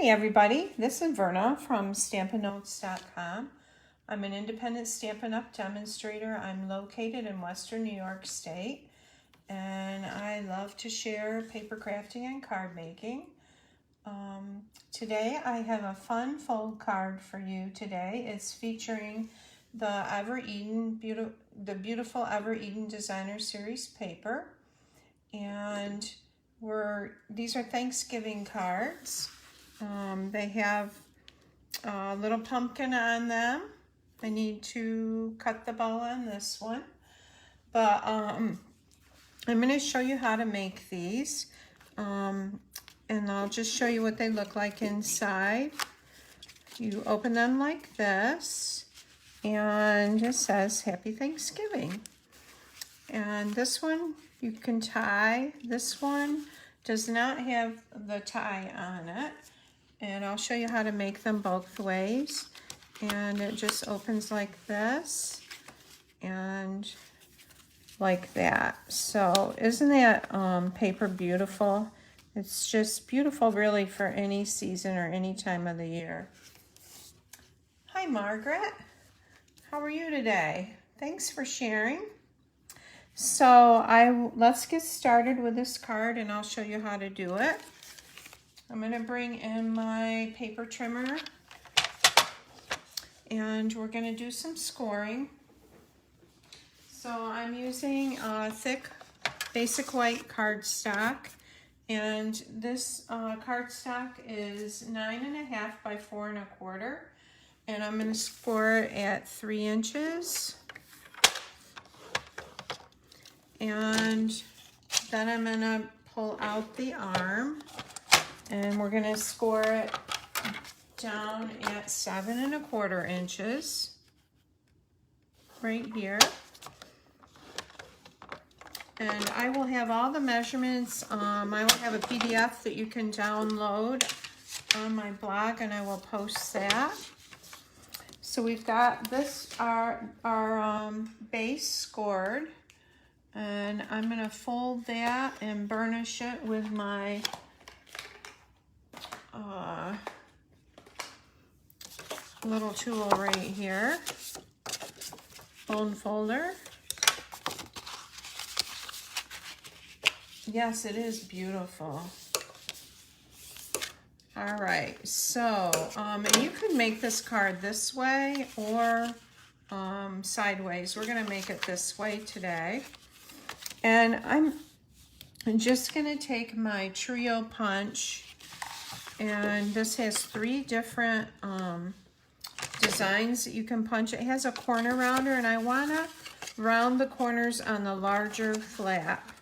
Hey everybody, this is Verna from StampinNotes.com. I'm an independent Stampin' Up! Demonstrator. I'm located in Western New York State, and I love to share paper crafting and card making. Today I have a fun fold card for you today. It's featuring the beautiful Ever Eden Designer Series paper, and these are Thanksgiving cards. They have a little pumpkin on them. I need to cut the bow on this one, but I'm going to show you how to make these, and I'll just show you what they look like inside. You open them like this, and it says Happy Thanksgiving. And this one you can tie. This one does not have the tie on it. And I'll show you how to make them both ways. And it just opens like this and like that. So isn't that paper beautiful? It's just beautiful really for any season or any time of the year. Hi Margaret, how are you today? Thanks for sharing. So let's get started with this card and I'll show you how to do it. I'm going to bring in my paper trimmer and we're going to do some scoring. So I'm using thick basic white cardstock, and this cardstock is 9.5 by 4 1/4, and I'm going to score it at 3 inches. And then I'm going to pull out the arm. And we're gonna score it down at 7 1/4 inches, right here. And I will have all the measurements. I will have a PDF that you can download on my blog, and I will post that. So we've got this, our base scored, and I'm gonna fold that and burnish it with my little tool right here, bone folder. Yes, it is beautiful. All right, so and you could make this card this way or sideways. We're gonna make it this way today, and I'm just gonna take my trio punch. And this has 3 different designs that you can punch. It has a corner rounder, and I want to round the corners on the larger flap.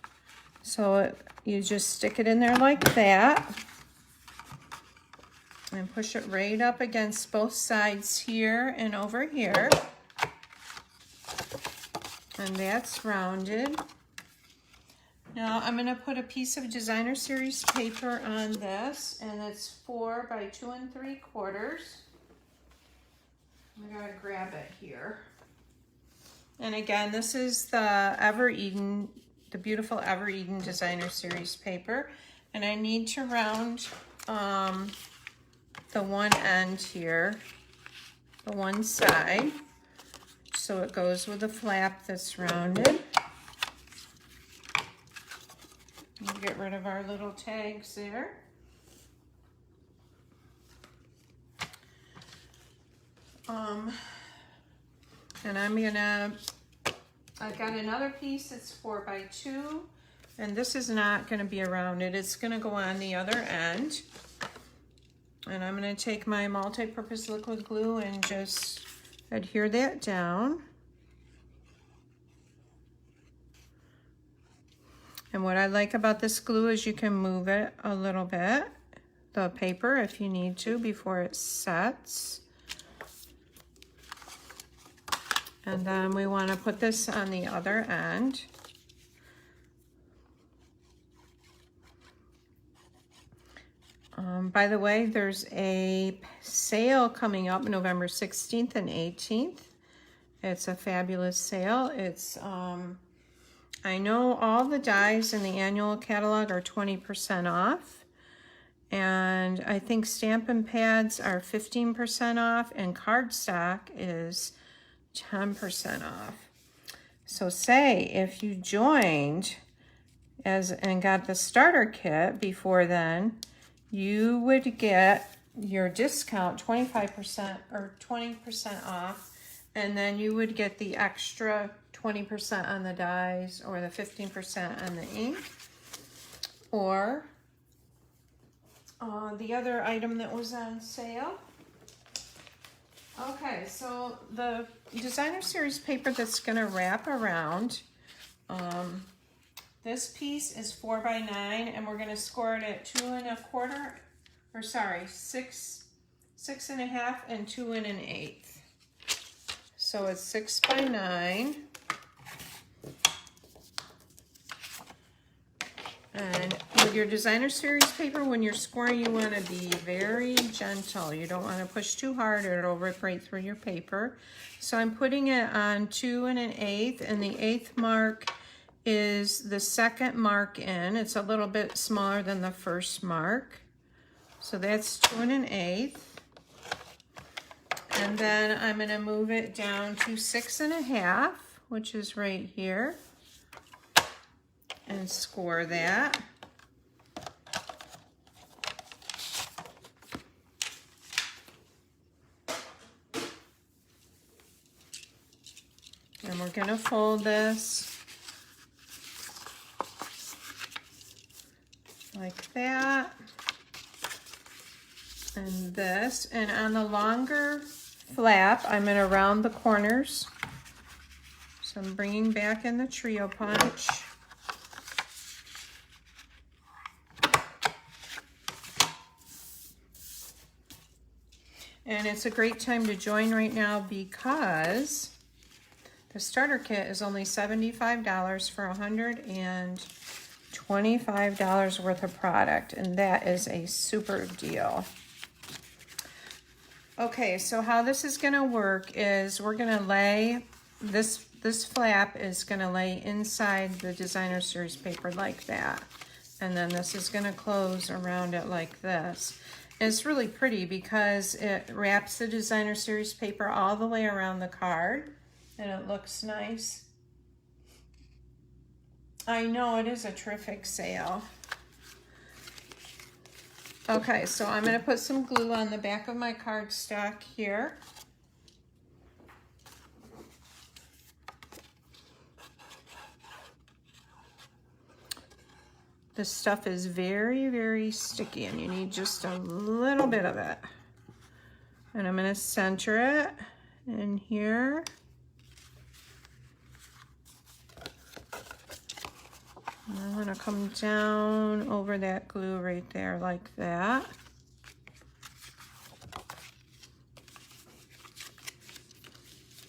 So you just stick it in there like that and push it right up against both sides here and over here. And that's rounded. Now I'm going to put a piece of Designer Series paper on this, and it's 4 by 2 3/4. I'm going to grab it here. And again, this is the Ever Eden, the beautiful Ever Eden Designer Series paper. And I need to round the one end here, the one side, so it goes with the flap that's rounded. We'll get rid of our little tags there. And I've got another piece that's 4 by 2, and this is not gonna be rounded. It's gonna go on the other end. And I'm gonna take my multi-purpose liquid glue and just adhere that down. And what I like about this glue is you can move it a little bit, the paper, if you need to, before it sets. And then we want to put this on the other end. By the way, there's a sale coming up November 16th and 18th. It's a fabulous sale. It's I know all the dies in the annual catalog are 20% off, And I think Stampin' pads are 15% off and cardstock is 10% off. So say if you joined and got the starter kit before then, you would get your discount 25% or 20% off, and then you would get the extra 20% on the dies or the 15% on the ink, or the other item that was on sale. Okay, so the designer series paper that's going to wrap around, this piece is 4 by 9, and we're going to score it at 6 1/2 and 2 1/8. So it's 6 by 9. And with your designer series paper, when you're scoring, you want to be very gentle. You don't want to push too hard or it'll rip right through your paper. So I'm putting it on 2 1/8, and the 1/8 mark is the second mark in. It's a little bit smaller than the first mark. So that's 2 1/8. And then I'm going to move it down to 6 1/2, which is right here, and score that. And we're going to fold this like that, and this, and on the longer flap, I'm going to round the corners. So I'm bringing back in the trio punch. And it's a great time to join right now because the starter kit is only $75 for $125 worth of product, and that is a super deal. Okay, so how this is going to work is we're going to lay this flap is going to lay inside the designer series paper like that, and then this is going to close around it like this. And it's really pretty because it wraps the designer series paper all the way around the card, and it looks nice. I know, it is a terrific sale. Okay, so I'm going to put some glue on the back of my cardstock here. This stuff is very, very sticky, and you need just a little bit of it. And I'm going to center it in here. And I'm going to come down over that glue right there like that.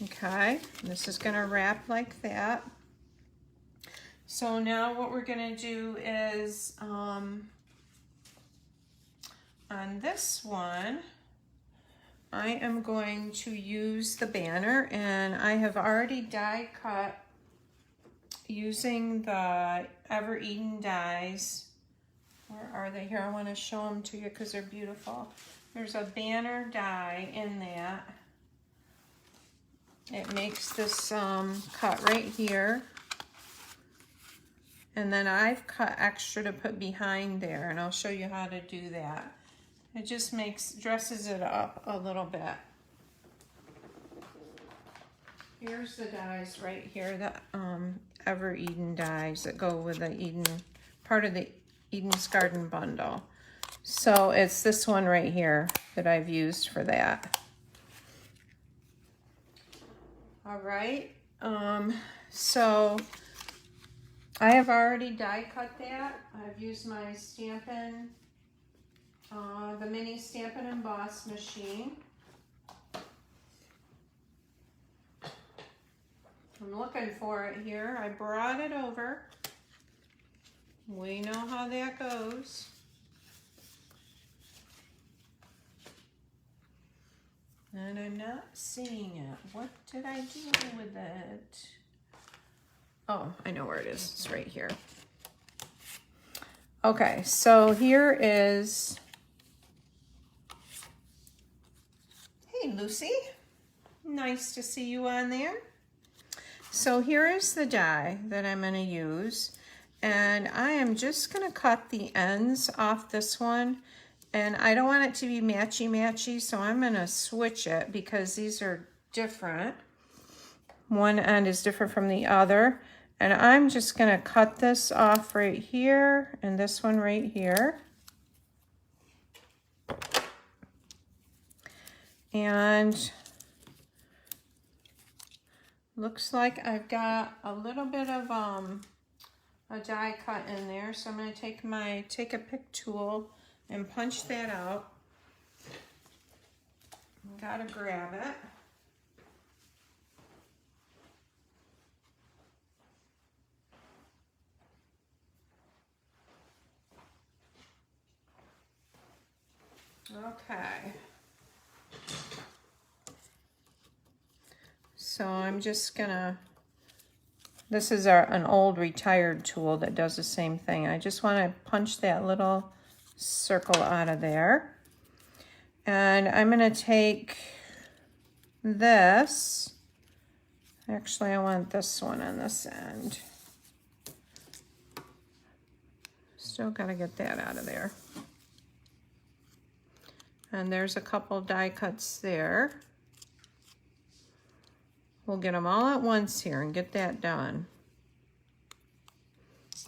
Okay, this is going to wrap like that. So now what we're going to do is, on this one, I am going to use the banner, and I have already die cut using the Ever Eden dies. Where are they? Here, I want to show them to you because they're beautiful. There's a banner die in that. It makes this cut right here. And then I've cut extra to put behind there, and I'll show you how to do that. It just dresses it up a little bit. Here's the dies right here, the Ever Eden dies that go with the Eden, part of the Eden's Garden bundle. So it's this one right here that I've used for that. All right, so I have already die cut that. I've used my Stampin, the mini Stampin' Emboss machine. I'm looking for it here. I brought it over. We know how that goes. And I'm not seeing it. What did I do with it? Oh, I know where it is. It's right here. Okay, so here is Hey, Lucy. Nice to see you on there. So here is the die that I'm going to use. And I am just going to cut the ends off this one. And I don't want it to be matchy-matchy, so I'm going to switch it because these are different. One end is different from the other. And I'm just going to cut this off right here and this one right here. And looks like I've got a little bit of a die cut in there. So I'm going to take a pick tool and punch that out. Gotta grab it. Okay. So I'm just gonna, this is an old retired tool that does the same thing. I just want to punch that little circle out of there. And I'm going to take this. Actually, I want this one on this end. Still got to get that out of there. And there's a couple die cuts there. We'll get them all at once here and get that done.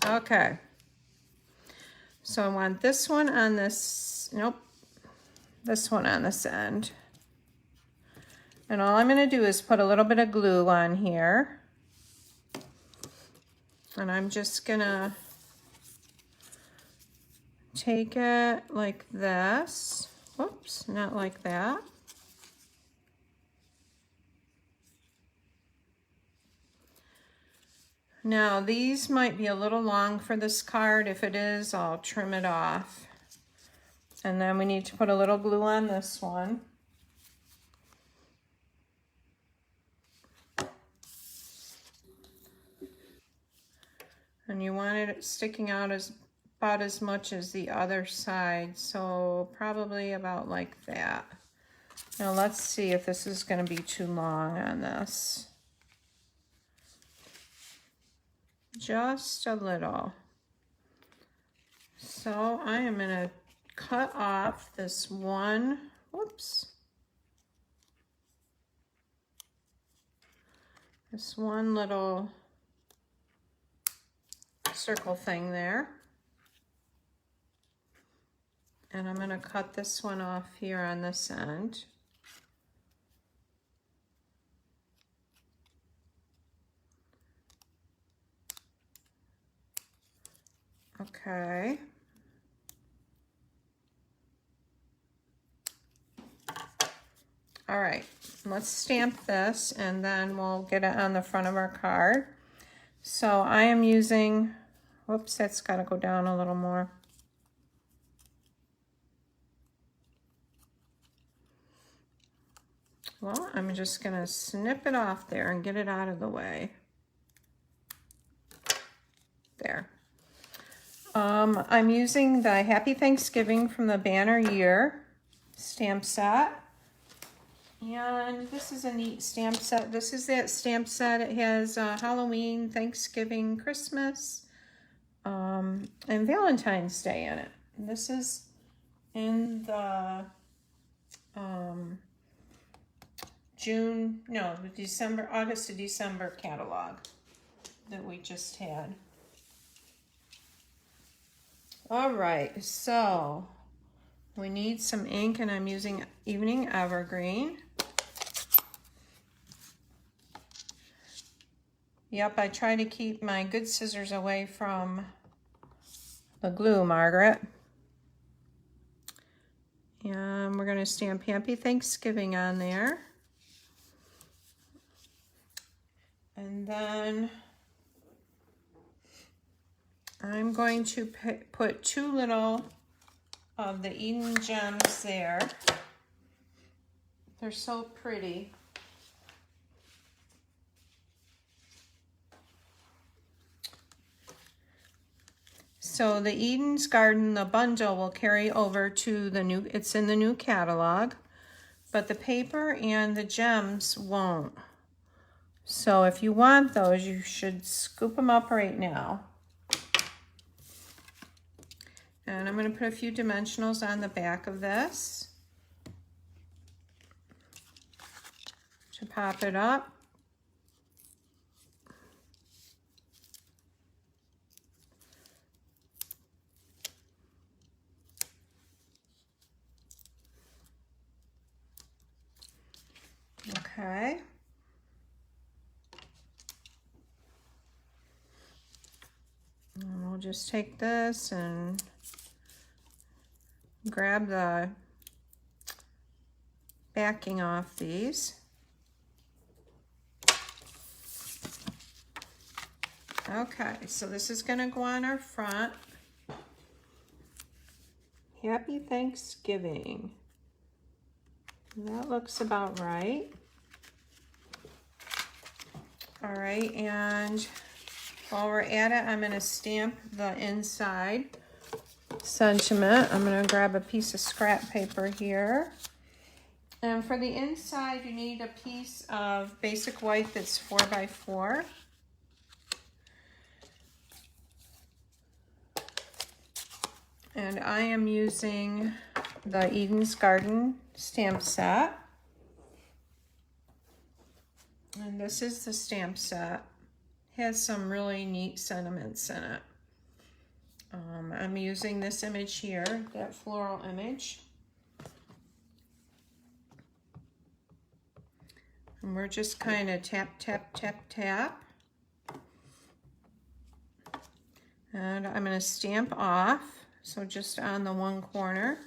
Okay. So I want this one on this, nope, this one on this end. And all I'm going to do is put a little bit of glue on here. And I'm just going to take it like this. Whoops, not like that. Now these might be a little long for this card. If it is, I'll trim it off. And then we need to put a little glue on this one. And you want it sticking out about as much as the other side, so probably about like that. Now let's see if this is going to be too long on this. Just a little. So I am going to cut off this one, whoops, this one little circle thing there. And I'm going to cut this one off here on this end. Okay. All right, let's stamp this and then we'll get it on the front of our card. So I am using, whoops, that's got to go down a little more. Well, I'm just going to snip it off there and get it out of the way. There. I'm using the Happy Thanksgiving from the Banner Year stamp set. And this is a neat stamp set. This is that stamp set. It has Halloween, Thanksgiving, Christmas, and Valentine's Day in it. And this is in the August to December catalog that we just had. All right, so we need some ink, and I'm using Evening Evergreen. Yep, I try to keep my good scissors away from the glue, Margaret. And we're going to stamp Happy Thanksgiving on there. And then I'm going to put two little of the Eden Gems there. They're so pretty. So the Eden's Garden, the bundle, will carry over to the new, it's in the new catalog. but the paper and the gems won't. So if you want those, you should scoop them up right now. And I'm going to put a few dimensionals on the back of this to pop it up. Okay. And we'll just take this and grab the backing off these. Okay, so this is going to go on our front. Happy Thanksgiving. That looks about right. All right, and while we're at it, I'm going to stamp the inside sentiment. I'm going to grab a piece of scrap paper here. And for the inside, you need a piece of basic white that's 4x4. And I am using the Eden's Garden stamp set. And this is the stamp set. It has some really neat sentiments in it. I'm using this image here, that floral image. And we're just kind of tap, tap, tap, tap. And I'm going to stamp off, so just on the one corner.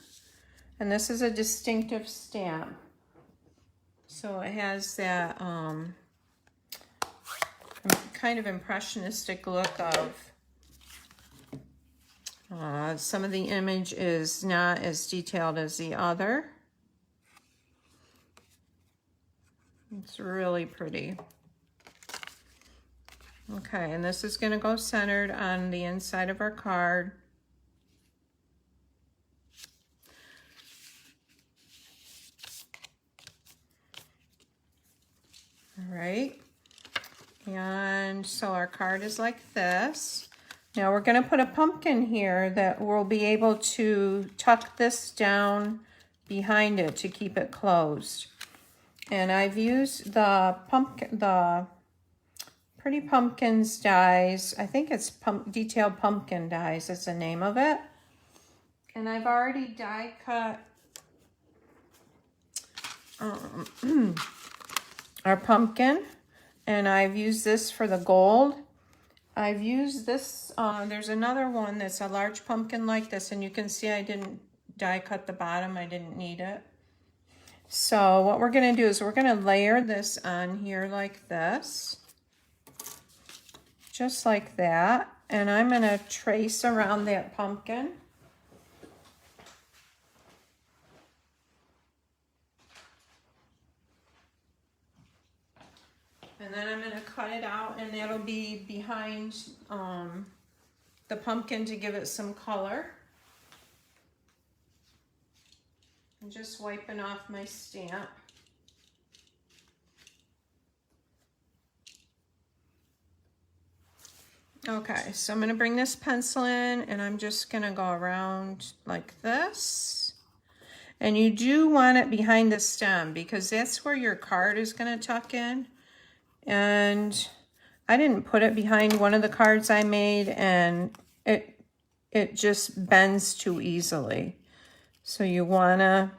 And this is a distinctive stamp. So it has that kind of impressionistic look of some of the image is not as detailed as the other. It's really pretty. Okay, and this is going to go centered on the inside of our card. All right, and so our card is like this. Now we're going to put a pumpkin here that we'll be able to tuck this down behind it to keep it closed. And I've used the Pretty Pumpkins dies. I think it's Detailed Pumpkin dies is the name of it. And I've already die cut our pumpkin, and I've used this for the gold. I've used this, there's another one that's a large pumpkin like this, and you can see I didn't die cut the bottom. I didn't need it. So what we're going to do is we're going to layer this on here like this, just like that. And I'm going to trace around that pumpkin. And then I'm going to cut it out, and that'll be behind the pumpkin to give it some color. I'm just wiping off my stamp. Okay, so I'm going to bring this pencil in, and I'm just going to go around like this. And you do want it behind the stem because that's where your card is going to tuck in. And I didn't put it behind one of the cards I made, and it just bends too easily. So you wanna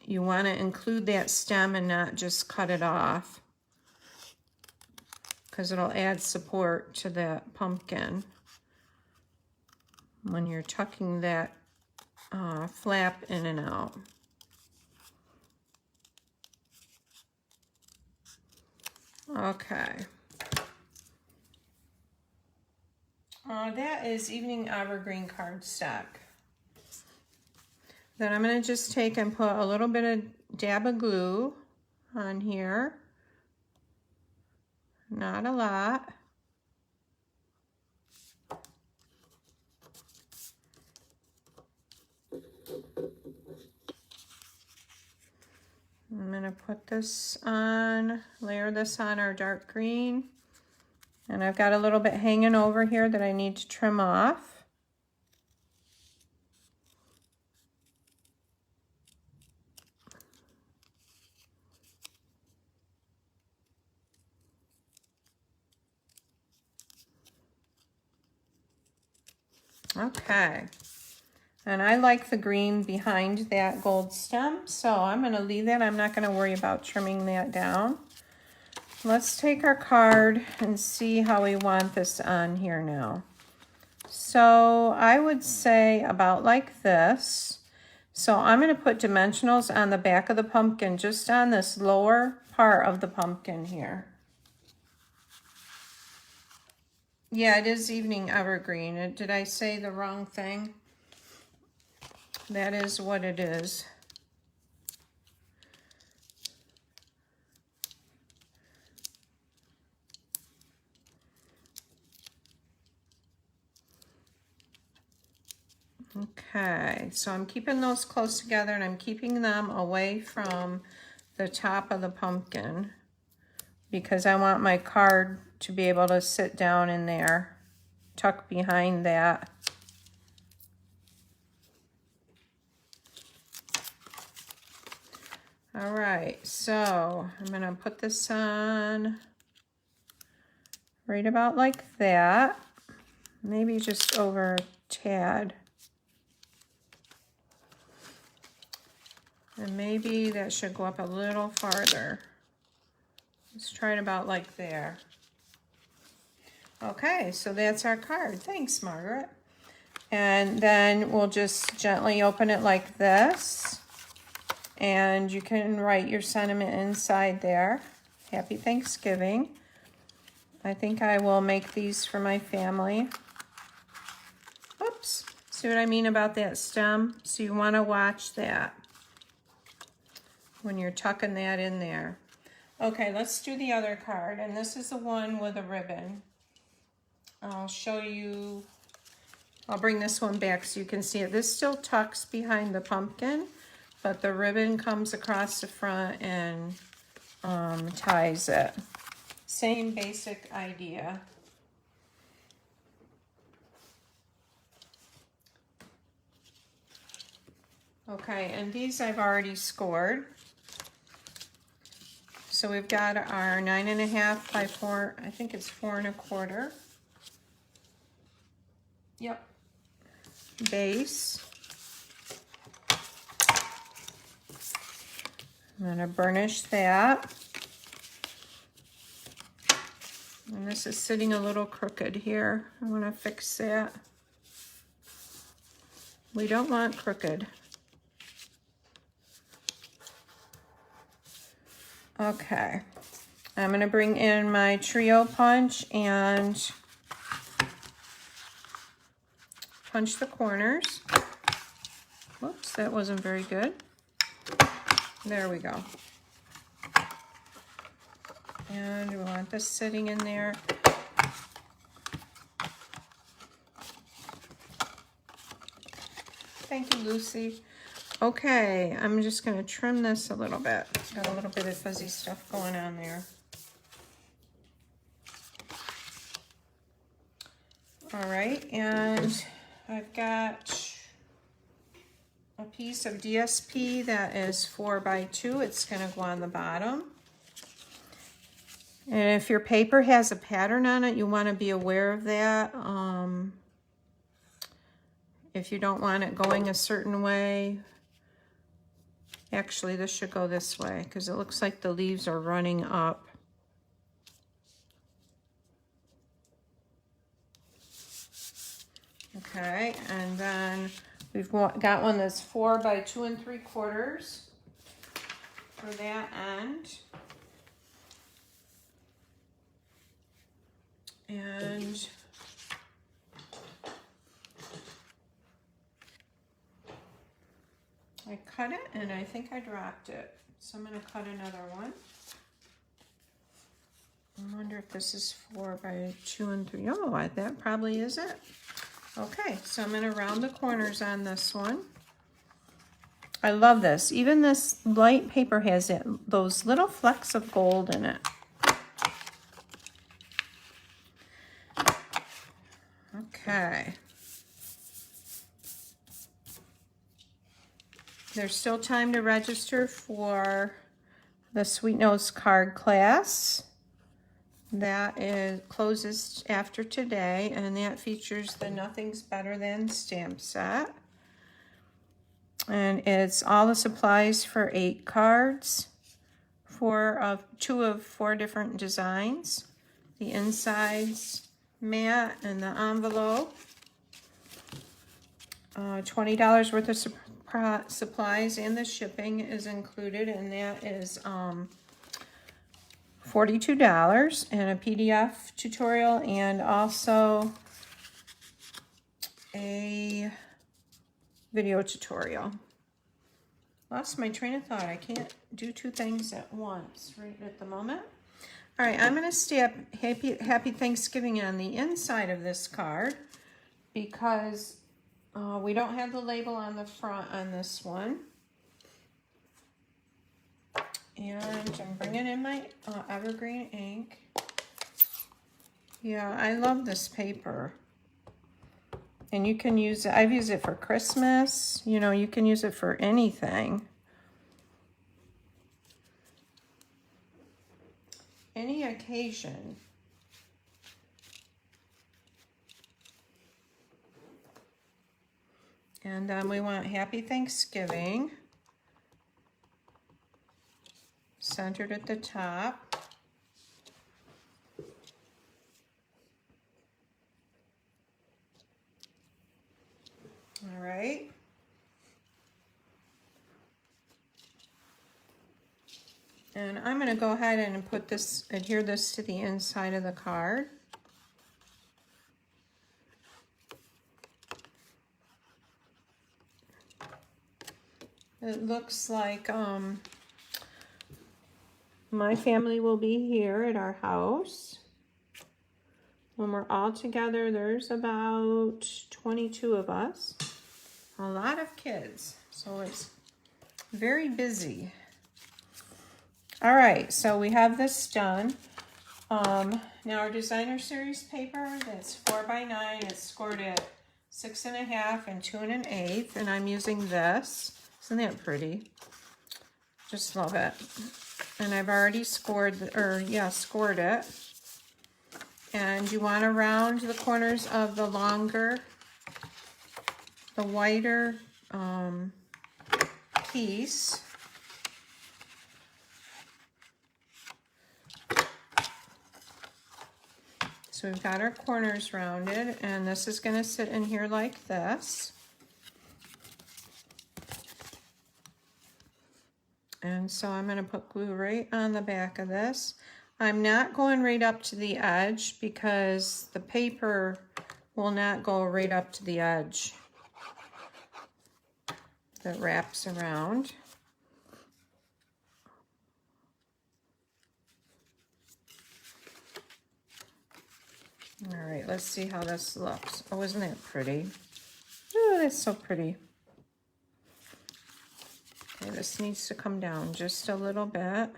include that stem and not just cut it off, because it'll add support to that pumpkin when you're tucking that flap in and out. Okay. That is Evening Evergreen cardstock. Then I'm going to just take and put a little bit of dab of glue on here. Not a lot. put this on, layer this on our dark green. And I've got a little bit hanging over here that I need to trim off. Okay. And I like the green behind that gold stem, so I'm going to leave that. I'm not going to worry about trimming that down. Let's take our card and see how we want this on here now. So I would say about like this. So I'm going to put dimensionals on the back of the pumpkin, just on this lower part of the pumpkin here. Yeah, it is evening evergreen. Did I say the wrong thing? That is what it is. Okay, so I'm keeping those close together and I'm keeping them away from the top of the pumpkin because I want my card to be able to sit down in there, tuck behind that. All right, so I'm gonna put this on right about like that, maybe just over a tad. And maybe that should go up a little farther. Let's try it about like there. Okay, so that's our card. Thanks, Margaret. And then we'll just gently open it like this. And you can write your sentiment inside there. Happy Thanksgiving. I think I will make these for my family. Oops, see what I mean about that stem? So you want to watch that when you're tucking that in there. Okay, let's do the other card. And this is the one with a ribbon. I'll show you, I'll bring this one back so you can see it. This still tucks behind the pumpkin, but the ribbon comes across the front and ties it. Same basic idea. Okay, and these I've already scored. So we've got our 9.5 by 4, I think it's 4 1/4. Yep. Base. I'm going to burnish that. And this is sitting a little crooked here. I want to fix that. We don't want crooked. Okay. I'm going to bring in my trio punch and punch the corners. Whoops, that wasn't very good. There we go. And we want this sitting in there. Thank you, Lucy. Okay, I'm just going to trim this a little bit. It's got a little bit of fuzzy stuff going on there. All right, and I've got a piece of DSP that is 4 by 2. It's going to go on the bottom. And if your paper has a pattern on it, you want to be aware of that. If you don't want it going a certain way, actually this should go this way because it looks like the leaves are running up. Okay, and then we've got one that's 4 by 2 3/4 for that end. And I cut it and I think I dropped it. So I'm going to cut another one. I wonder if this is 4 by 2 3. Oh, that probably is it. Okay, so I'm going to round the corners on this one. I love this. Even this light paper has those little flecks of gold in it. Okay. There's still time to register for the Sweet Notes card class. That closes after today, and that features the Nothing's Better Than stamp set. And it's all the supplies for 8 cards, 2 of 4 different designs. The insides matte and the envelope. $20 worth of supplies, and the shipping is included, and that is $42, and a PDF tutorial, and also a video tutorial. Lost my train of thought. I can't do 2 things at once right at the moment. All right, I'm going to stamp Happy Thanksgiving on the inside of this card because we don't have the label on the front on this one. And I'm bringing in my evergreen ink. Yeah, I love this paper. And you can use it, I've used it for Christmas. You know, you can use it for anything. Any occasion. And then we want Happy Thanksgiving centered at the top. All right. And I'm going to go ahead and adhere this to the inside of the card. It looks like my family will be here at our house. When we're all together, there's about 22 of us. A lot of kids, so it's very busy. All right, so we have this done. Now our designer series paper, that's 4x9, it's scored at 6.5 and 2 1/8, and I'm using this. Isn't that pretty? Just love it. And I've already scored it. And you want to round the corners of the whiter piece. So we've got our corners rounded, and this is going to sit in here like this. And so I'm going to put glue right on the back of this. I'm not going right up to the edge because the paper will not go right up to the edge that wraps around. All right, let's see how this looks. Oh, isn't that pretty? Oh, that's so pretty. Okay, this needs to come down just a little bit,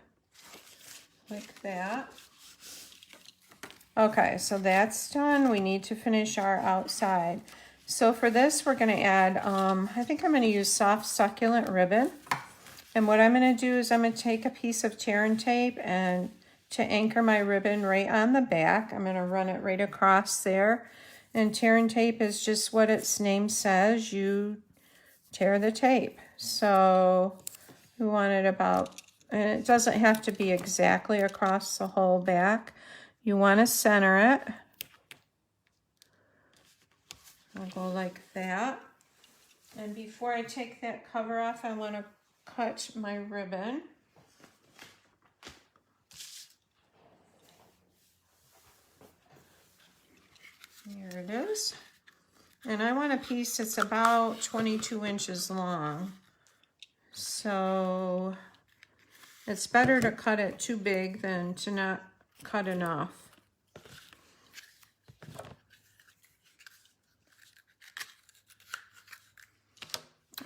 like that. Okay, so that's done. We need to finish our outside. So for this, we're going to add, I think I'm going to use soft succulent ribbon. And what I'm going to do is I'm going to take a piece of tear and tape, and to anchor my ribbon right on the back, I'm going to run it right across there. And tear and tape is just what its name says. You tear the tape. So we want it about, and it doesn't have to be exactly across the whole back. You want to center it. I'll go like that. And before I take that cover off, I want to cut my ribbon. Here it is. And I want a piece that's about 22 inches long. So it's better to cut it too big than to not cut enough.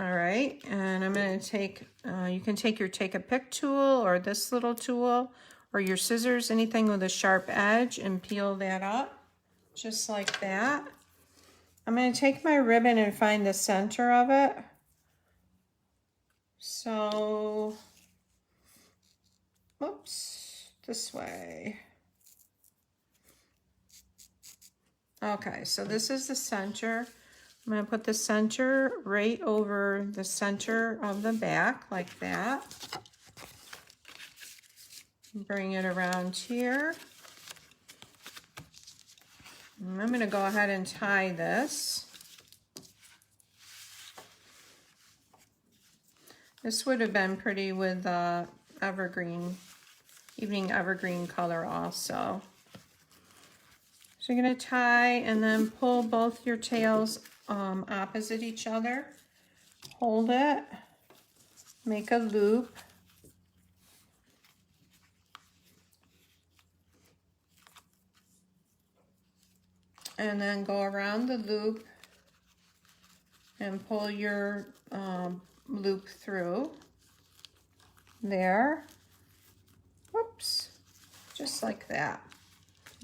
All right, and I'm going to take, you can take your Take a Pick tool or this little tool or your scissors, anything with a sharp edge, and peel that up just like that. I'm going to take my ribbon and find the center of it. So, whoops, this way. Okay, so this is the center. I'm going to put the center right over the center of the back like that. Bring it around here. And I'm going to go ahead and tie this. This would have been pretty with evergreen, evening evergreen color also. So you're going to tie and then pull both your tails opposite each other. Hold it, make a loop. And then go around the loop and pull your loop through there. Whoops, just like that.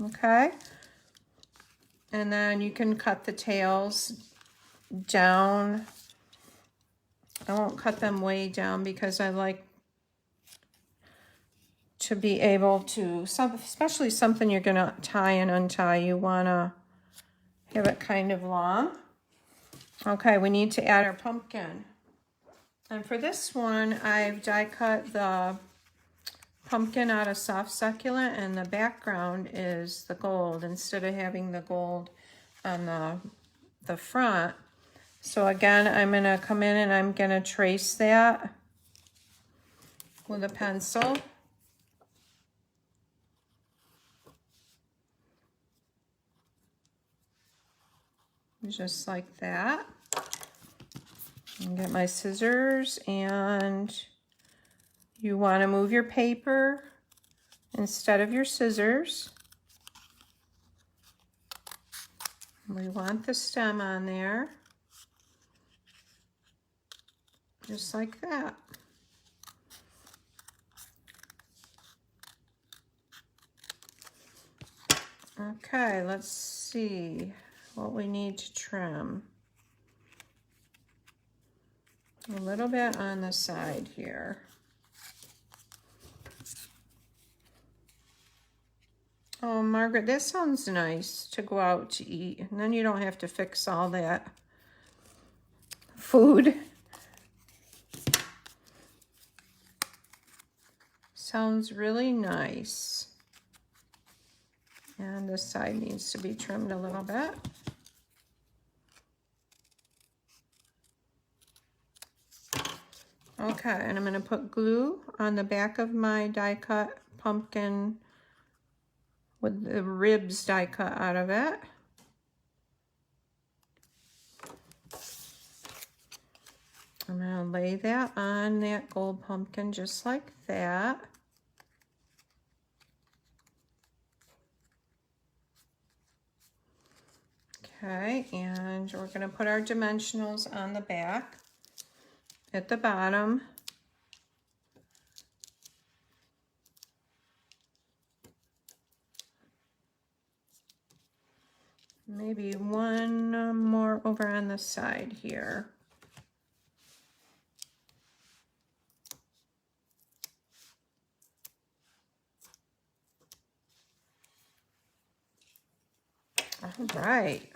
Okay. And then you can cut the tails down. I won't cut them way down because I like to be able to, especially something you're gonna tie and untie, you wanna have it kind of long. Okay, we need to add our pumpkin. And for this one, I've die cut the pumpkin out of soft succulent, and the background is the gold instead of having the gold on the front. So again, I'm gonna come in and I'm gonna trace that with a pencil. Just like that. And get my scissors, and you want to move your paper instead of your scissors. We want the stem on there, just like that. Okay, let's see what we need to trim. A little bit on the side here. Oh, Margaret, this sounds nice to go out to eat, and then you don't have to fix all that food. Sounds really nice. And this side needs to be trimmed a little bit. Okay, and I'm going to put glue on the back of my die cut pumpkin with the ribs die cut out of it. I'm going to lay that on that gold pumpkin just like that. Okay, and we're going to put our dimensionals on the back at the bottom. Maybe one more over on the side here. All right.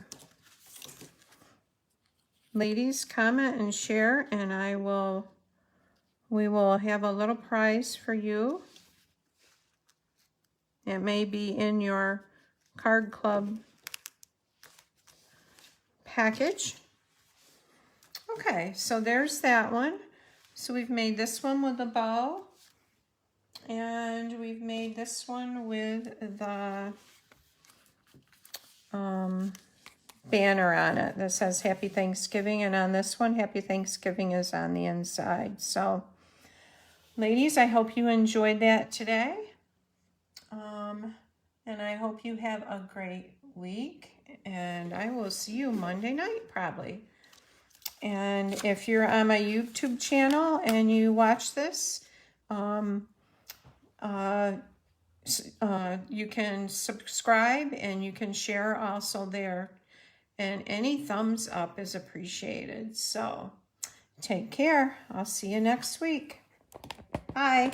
Ladies, comment and share, and we will have a little prize for you. It may be in your card club package. Okay, so there's that one. So we've made this one with a bow, and we've made this one with the banner on it that says Happy Thanksgiving, and on this one, Happy Thanksgiving is on the inside. So, ladies, I hope you enjoyed that today, and I hope you have a great week, and I will see you Monday night probably. And if you're on my YouTube channel and you watch this, you can subscribe and you can share also there. And any thumbs up is appreciated. So take care. I'll see you next week. Bye.